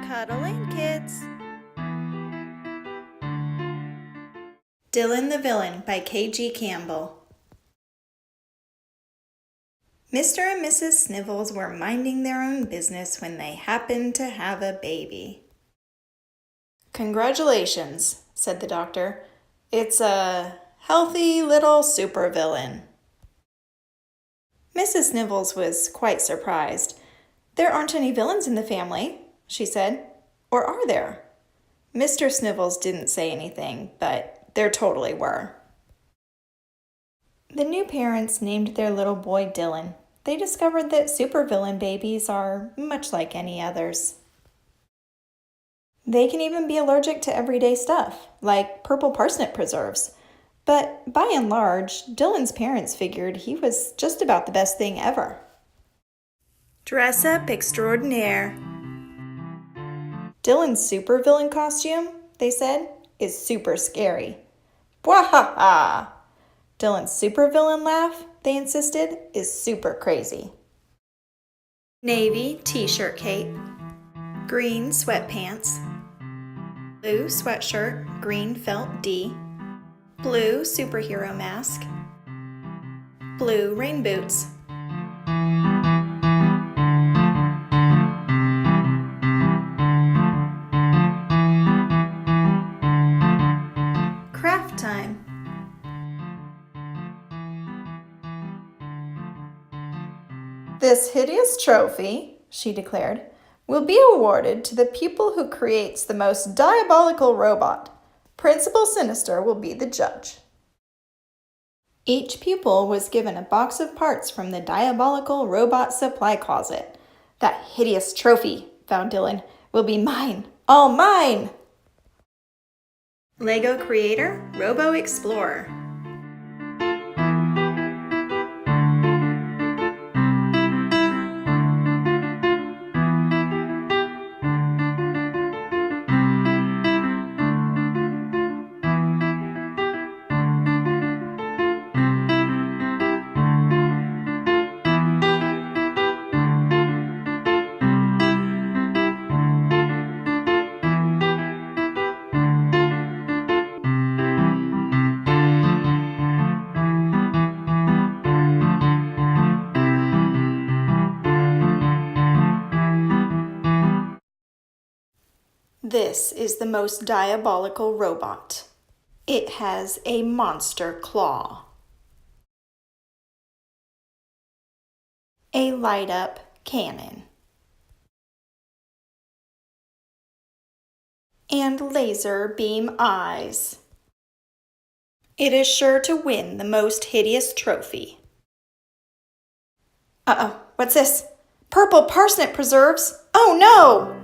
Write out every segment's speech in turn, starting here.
Cuddle in, kids. Dylan the Villain by K.G. Campbell. Mr. and Mrs. Snivels were minding their own business when they happened to have a baby. "Congratulations," said the doctor. "It's a healthy little supervillain." Mrs. Snivels was quite surprised. "There aren't any villains in the family," she said. "Or are there?" Mr. Snivels didn't say anything, but there totally were. The new parents named their little boy Dylan. They discovered that supervillain babies are much like any others. They can even be allergic to everyday stuff, like purple parsnip preserves. But by and large, Dylan's parents figured he was just about the best thing ever. Dress up extraordinaire. Dylan's supervillain costume, they said, is super scary. Bwahaha! Dylan's supervillain laugh, they insisted, is super crazy. Navy t-shirt cape, green sweatpants, blue sweatshirt, green felt D, blue superhero mask, blue rain boots. Craft time. "This hideous trophy," she declared, "will be awarded to the pupil who creates the most diabolical robot. Principal Sinister will be the judge." Each pupil was given a box of parts from the diabolical robot supply closet. "That hideous trophy," vowed Dylan, "will be mine, all mine." Lego Creator Robo Explorer. This is the most diabolical robot. It has a monster claw, a light-up cannon, and laser beam eyes. It is sure to win the most hideous trophy. Uh-oh, what's this? Purple parsnip preserves! Oh no!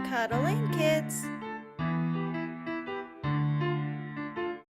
Cuddle in, kids.